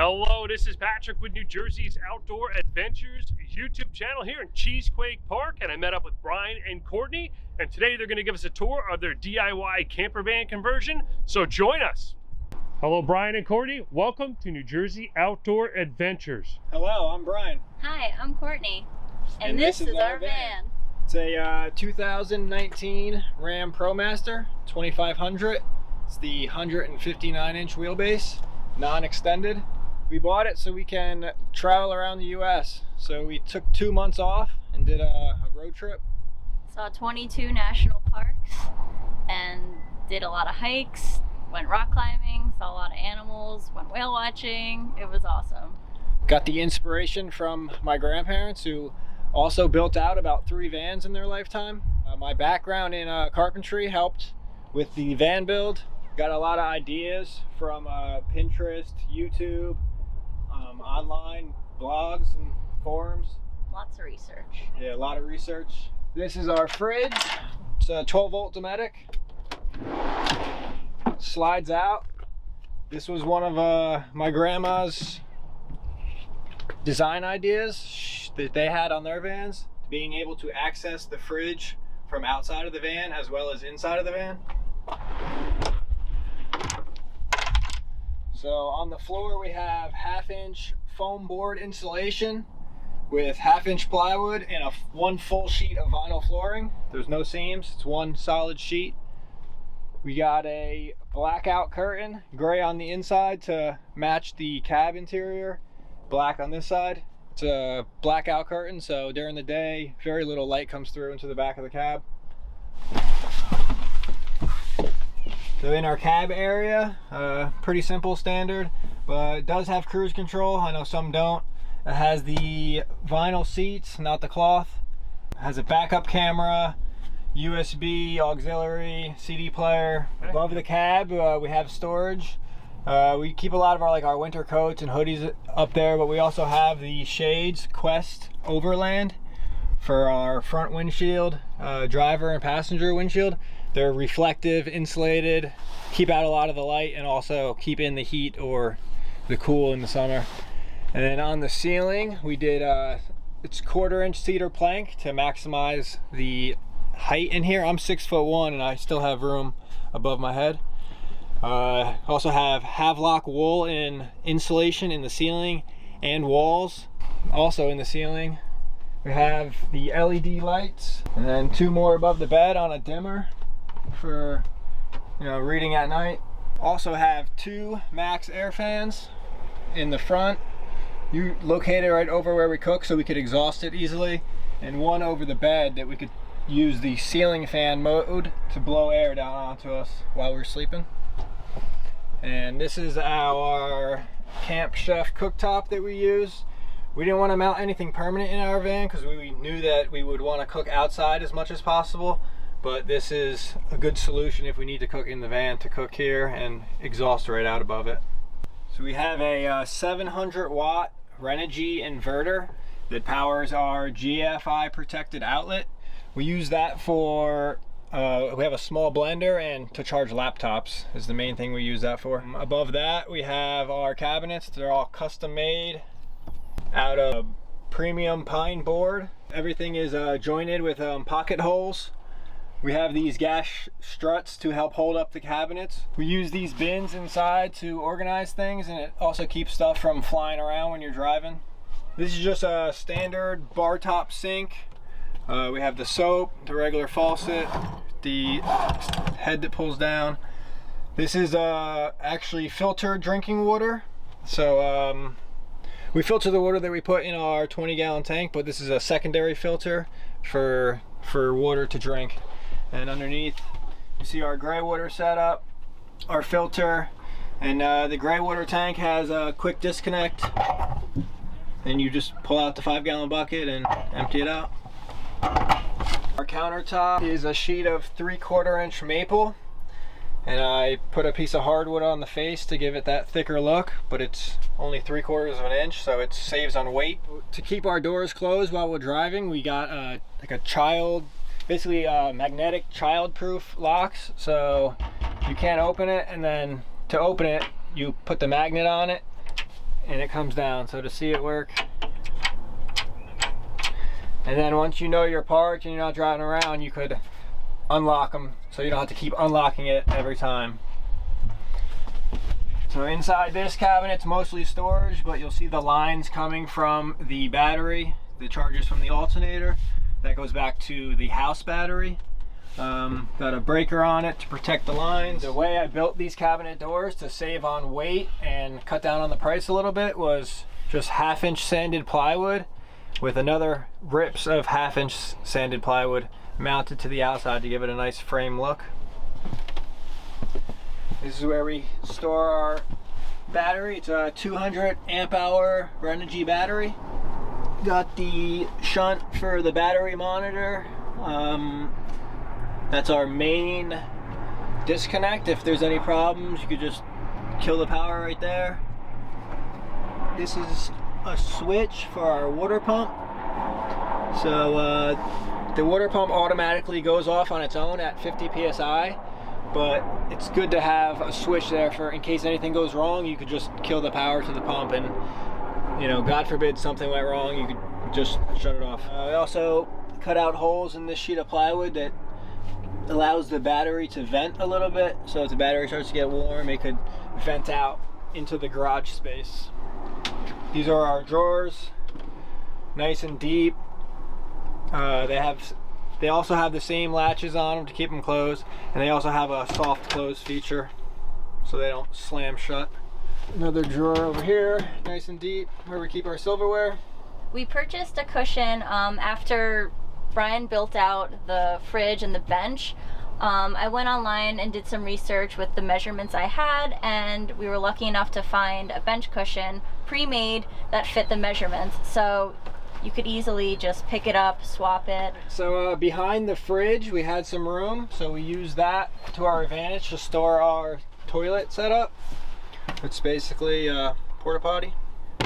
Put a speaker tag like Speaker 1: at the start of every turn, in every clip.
Speaker 1: Hello, this is Patrick with New Jersey's Outdoor Adventures YouTube channel here in Cheesequake Park, and I met up with Bryan and Courtney, and today they're going to give us a tour of their DIY camper van conversion, so join us. Hello, Bryan and Courtney. Welcome to New Jersey Outdoor Adventures.
Speaker 2: Hello, I'm Bryan.
Speaker 3: Hi, I'm Courtney. And this is our van.
Speaker 2: It's a 2019 RAM Promaster 2500. It's the 159-inch wheelbase, non-extended. We bought it so we can travel around the US. So we took 2 months off and did a road trip.
Speaker 3: Saw 22 national parks and did a lot of hikes, went rock climbing, saw a lot of animals, went whale watching. It was awesome.
Speaker 2: Got the inspiration from my grandparents, who also built out about 3 vans in their lifetime. My background in carpentry helped with the van build. Got a lot of ideas from Pinterest, YouTube, online blogs and forums.
Speaker 3: Lots of research.
Speaker 2: Yeah, a lot of research. This is our fridge. It's a 12-volt Dometic. Slides out. This was one of my grandma's design ideas that they had on their vans, being able to access the fridge from outside of the van as well as inside of the van. So on the floor we have 1/2-inch foam board insulation with 1/2-inch plywood and one full sheet of vinyl flooring. There's no seams, it's one solid sheet. We got a blackout curtain, gray on the inside to match the cab interior, black on this side. It's a blackout curtain, so during the day very little light comes through into the back of the cab. So in our cab area, pretty simple, standard, but it does have cruise control. I know some don't. It has the vinyl seats, not the cloth. It has a backup camera, USB, auxiliary, CD player. Above the cab, we have storage. We keep a lot of our winter coats and hoodies up there, but we also have the shades, Quest Overland, for our front windshield, driver and passenger windshield. They're reflective, insulated, keep out a lot of the light and also keep in the heat or the cool in the summer. And then on the ceiling, we did it's 1/4-inch cedar plank to maximize the height in here. I'm 6'1" and I still have room above my head. Also have Havelock wool in insulation in the ceiling and walls, also in the ceiling. We have the LED lights, and then 2 more above the bed on a dimmer for reading at night. Also have 2 max air fans in the front, located right over where we cook so we could exhaust it easily, and one over the bed that we could use the ceiling fan mode to blow air down onto us while we're sleeping. And this is our Camp Chef cooktop that we use. We didn't want to mount anything permanent in our van because we knew that we would want to cook outside as much as possible, but this is a good solution if we need to cook in the van, to cook here and exhaust right out above it. So we have a 700 watt Renogy inverter that powers our GFI protected outlet. We use that for we have a small blender, and to charge laptops is the main thing we use that for. Above that we have our cabinets. They're all custom made out of premium pine board. Everything is jointed with pocket holes. We have these gas struts to help hold up the cabinets. We use these bins inside to organize things, and it also keeps stuff from flying around when you're driving. This is just a standard bar top sink. We have the soap, the regular faucet, the head that pulls down. This is actually filtered drinking water. So we filter the water that we put in our 20-gallon tank, but this is a secondary filter for water to drink. And underneath you see our gray water setup, our filter, and the gray water tank has a quick disconnect, and you just pull out the 5-gallon bucket and empty it out. Our countertop is a sheet of 3/4-inch maple, and I put a piece of hardwood on the face to give it that thicker look, but it's only 3/4 of an inch, so it saves on weight. To keep our doors closed while we're driving, we got like a basically magnetic child-proof locks, so you can't open it, and then to open it you put the magnet on it and it comes down. So to see it work, and then once you know your parts and you're not driving around, you could unlock them so you don't have to keep unlocking it every time. So inside this cabinet's mostly storage, but you'll see the lines coming from the battery, the charges from the alternator. That goes back to the house battery. Got a breaker on it to protect the lines. The way I built these cabinet doors to save on weight and cut down on the price a little bit was just 1/2 inch sanded plywood with another rips of 1/2 inch sanded plywood mounted to the outside to give it a nice frame look. This is where we store our battery. It's a 200 amp hour Renogy battery. Got the shunt for the battery monitor. That's our main disconnect. If there's any problems, you could just kill the power right there. This is a switch for our water pump. So the water pump automatically goes off on its own at 50 psi, but it's good to have a switch there for in case anything goes wrong. You could just kill the power to the pump, and you know, God forbid something went wrong, you could just shut it off. We also cut out holes in this sheet of plywood that allows the battery to vent a little bit. So if the battery starts to get warm, it could vent out into the garage space. These are our drawers, nice and deep. They also have the same latches on them to keep them closed, and they also have a soft close feature so they don't slam shut. Another drawer over here, nice and deep, where we keep our silverware.
Speaker 3: We purchased a cushion after Bryan built out the fridge and the bench. I went online and did some research with the measurements I had, and we were lucky enough to find a bench cushion pre-made that fit the measurements. So you could easily just pick it up, swap it.
Speaker 2: So behind the fridge we had some room, so we used that to our advantage to store our toilet setup. It's basically a porta potty.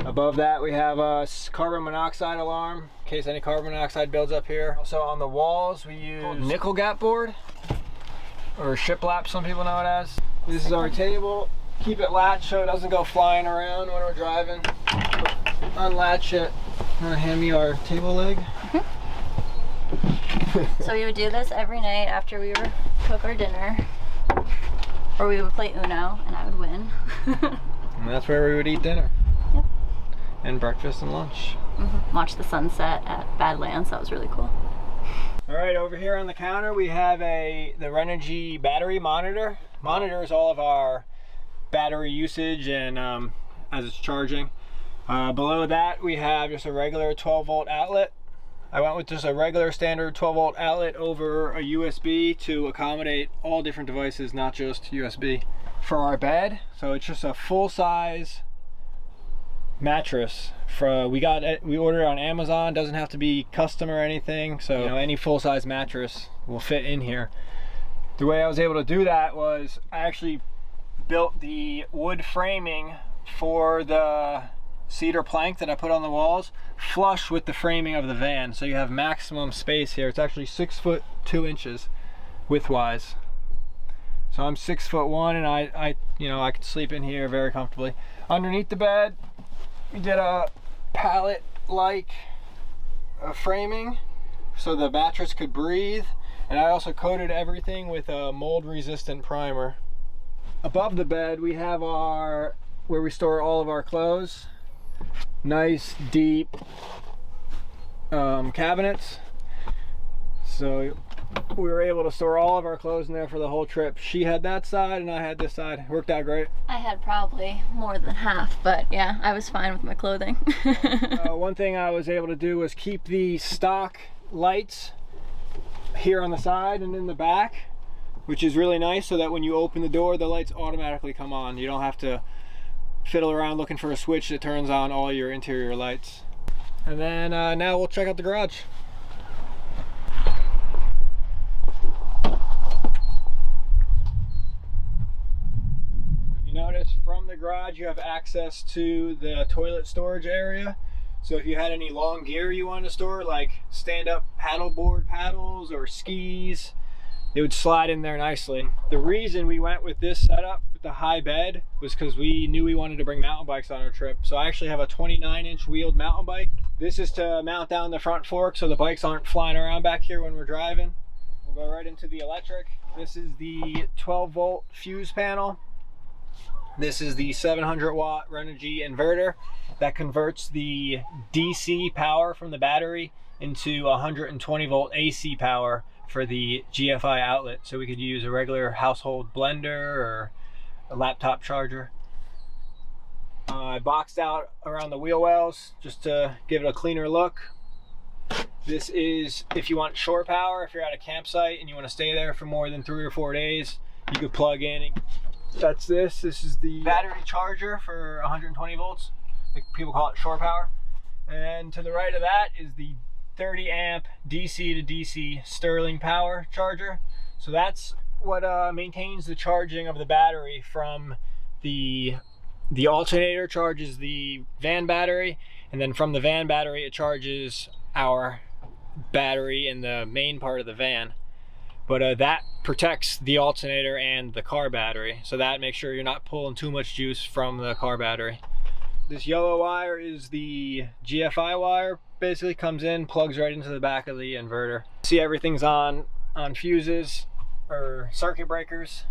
Speaker 2: Above that we have a carbon monoxide alarm in case any carbon monoxide builds up here. Also on the walls we use nickel gap board, or shiplap some people know it as. This is our table. Keep it latched so it doesn't go flying around when we're driving. Unlatch it. Want to hand me our table leg?
Speaker 3: So we would do this every night after we would cook our dinner, or we would play Uno and I would win.
Speaker 2: And that's where we would eat dinner.
Speaker 3: Yep.
Speaker 2: And breakfast and lunch.
Speaker 3: Watch the sunset at Badlands. That was really cool.
Speaker 2: All right, over here on the counter we have the Renogy battery monitor. Monitors all of our battery usage and as it's charging. Below that we have just a regular 12 volt outlet. I went with just a regular standard 12 volt outlet over a USB to accommodate all different devices, not just USB. For our bed, so it's just a full size mattress. We ordered it on Amazon. Doesn't have to be custom or anything, so you know, any full size mattress will fit in here. The way I was able to do that was I actually built the wood framing for the cedar plank that I put on the walls flush with the framing of the van, so you have maximum space here. It's actually 6 foot 2 inches widthwise. So I'm 6'1", and I could sleep in here very comfortably. Underneath the bed, we did a pallet-like framing so the mattress could breathe, and I also coated everything with a mold-resistant primer. Above the bed, we have where we store all of our clothes. Nice, deep cabinets. So we were able to store all of our clothes in there for the whole trip. She had that side and I had this side. Worked out great.
Speaker 3: I had probably more than half, but yeah, I was fine with my clothing.
Speaker 2: One thing I was able to do was keep the stock lights here on the side and in the back, which is really nice, so that when you open the door, the lights automatically come on. You don't have to fiddle around looking for a switch that turns on all your interior lights. And then now we'll check out the garage. Notice from the garage you have access to the toilet storage area. So if you had any long gear you wanted to store, like stand-up paddleboard paddles or skis it would slide in there nicely. The reason we went with this setup with the high bed was because we knew we wanted to bring mountain bikes on our trip. So I actually have a 29-inch wheeled mountain bike. This is to mount down the front fork so the bikes aren't flying around back here when we're driving. We'll go right into the electric. This is the 12-volt fuse panel. This is the 700-watt Renogy inverter that converts the DC power from the battery into 120-volt AC power for the GFI outlet. So we could use a regular household blender or a laptop charger. I boxed out around the wheel wells just to give it a cleaner look. This is if you want shore power, if you're at a campsite and you want to stay there for more than 3 or 4 days, you could plug in and that's this. This is the battery charger for 120 volts. Like people call it shore power. And to the right of that is the 30 amp DC to DC Sterling power charger. So that's what maintains the charging of the battery from the alternator charges the van battery, and then from the van battery it charges our battery in the main part of the van. But that protects the alternator and the car battery, so that makes sure you're not pulling too much juice from the car battery. This yellow wire is the GFI wire. Basically comes in, plugs right into the back of the inverter. See, everything's on fuses or circuit breakers.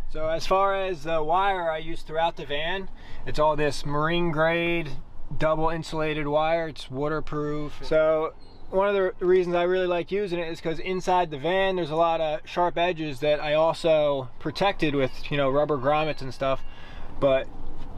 Speaker 2: So as far as the wire I use throughout the van, it's all this marine grade double insulated wire. It's waterproof. So one of the reasons I really like using it is because inside the van there's a lot of sharp edges that I also protected with, you know, rubber grommets and stuff. But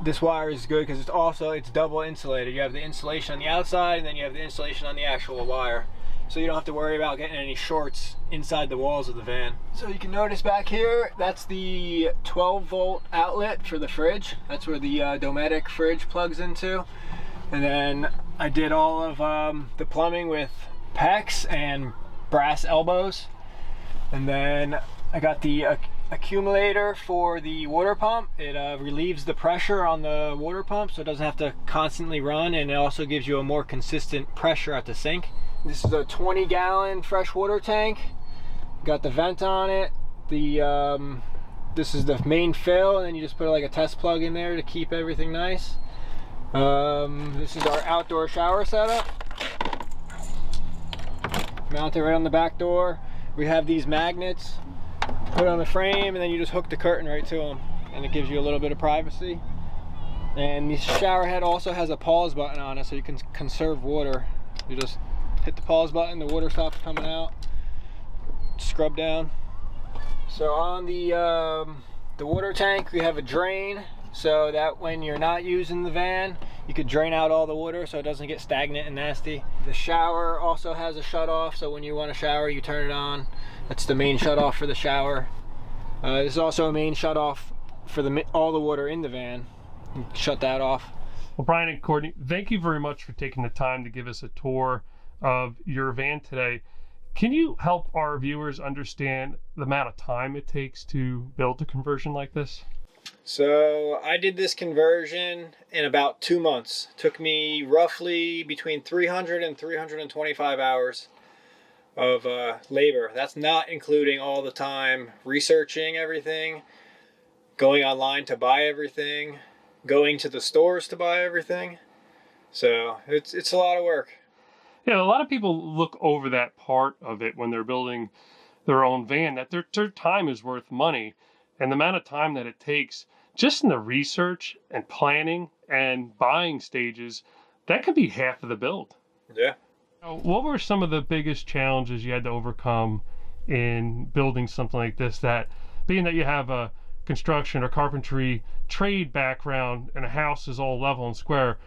Speaker 2: this wire is good because it's double insulated. You have the insulation on the outside and then you have the insulation on the actual wire. So you don't have to worry about getting any shorts inside the walls of the van. So you can notice back here, that's the 12-volt outlet for the fridge. That's where the Dometic fridge plugs into. And then I did all of the plumbing with PEX and brass elbows. And then I got the accumulator for the water pump. It relieves the pressure on the water pump so it doesn't have to constantly run, and it also gives you a more consistent pressure at the sink. This is a 20-gallon freshwater tank. Got the vent on it. This is the main fill, and then you just put like a test plug in there to keep everything nice. This is our outdoor shower setup. Mount it right on the back door. We have these magnets. Put on the frame, and then you just hook the curtain right to them, and it gives you a little bit of privacy. And the shower head also has a pause button on it, so you can conserve water. You just hit the pause button, the water stops coming out, scrub down. So on the water tank, we have a drain, so that when you're not using the van, you could drain out all the water so it doesn't get stagnant and nasty. The shower also has a shut off, so when you want to shower, you turn it on. That's the main shut off for the shower. This is also a main shut off for all the water in the van. You shut that off.
Speaker 1: Well, Bryan and Courtney, thank you very much for taking the time to give us a tour of your van today. Can you help our viewers understand the amount of time it takes to build a conversion like this?
Speaker 2: So I did this conversion in about 2 months. Took me roughly between 300 and 325 hours of labor. That's not including all the time researching everything, going online to buy everything, going to the stores to buy everything. So it's a lot of work.
Speaker 1: Yeah, a lot of people look over that part of it when they're building their own van, that their time is worth money. And the amount of time that it takes just in the research and planning and buying stages, that could be half of the build.
Speaker 2: Yeah.
Speaker 1: What were some of the biggest challenges you had to overcome in building something like this, that being that you have a construction or carpentry trade background and a house is all level and square,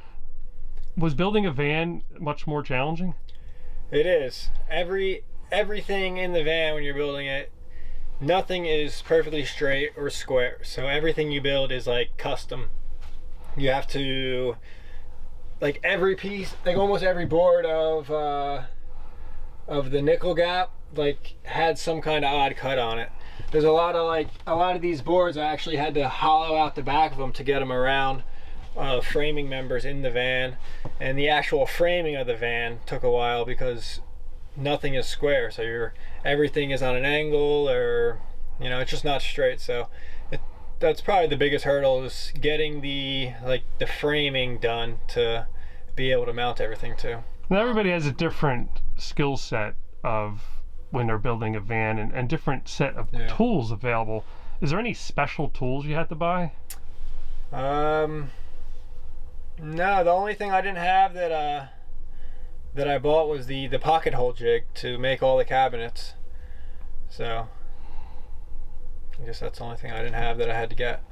Speaker 1: was building a van much more challenging?
Speaker 2: It is. Everything in the van when you're building it, nothing is perfectly straight or square. So everything you build is like custom. You have to, like every piece, like almost every board of the nickel gap like had some kind of odd cut on it. There's a lot of these boards I actually had to hollow out the back of them to get them around framing members in the van, and the actual framing of the van took a while because nothing is square, so everything is on an angle, or it's just not straight. So that's probably the biggest hurdle, is getting the framing done to be able to mount everything to.
Speaker 1: Now everybody has a different skill set of when they're building a van, and different set of tools available. Is there any special tools you had to buy?
Speaker 2: No, the only thing I didn't have that I bought was the pocket hole jig to make all the cabinets. So I guess that's the only thing I didn't have that I had to get.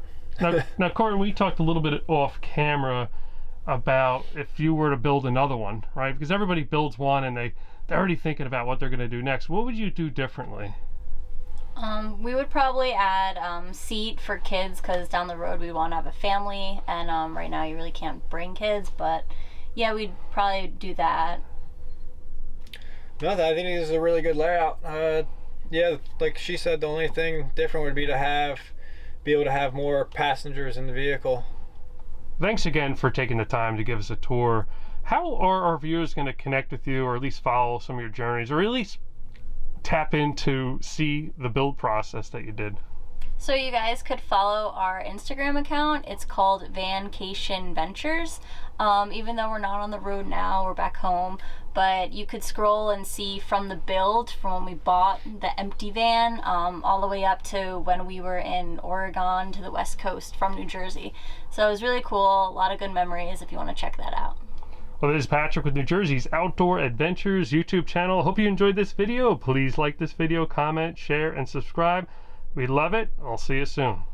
Speaker 1: Now, Courtney, we talked a little bit off camera about if you were to build another one, right? Because everybody builds one and they're already thinking about what they're going to do next. What would you do differently?
Speaker 3: We would probably add seat for kids, because down the road we want to have a family, and right now you really can't bring kids, but yeah, we'd probably do that.
Speaker 2: No, I think this is a really good layout. Yeah, like she said, the only thing different would be to be able to have more passengers in the vehicle.
Speaker 1: Thanks again for taking the time to give us a tour. How are our viewers going to connect with you, or at least follow some of your journeys, or at least tap in to see the build process that you did?
Speaker 3: So you guys could follow our Instagram account. It's called Vancation Ventures. Even though we're not on the road now, we're back home, but you could scroll and see from the build, from when we bought the empty van, all the way up to when we were in Oregon to the West Coast from New Jersey. So it was really cool, a lot of good memories if you want to check that out.
Speaker 1: Well, this is Patrick with New Jersey's Outdoor Adventures YouTube channel. Hope you enjoyed this video. Please like this video, comment, share, and subscribe. We love it. I'll see you soon.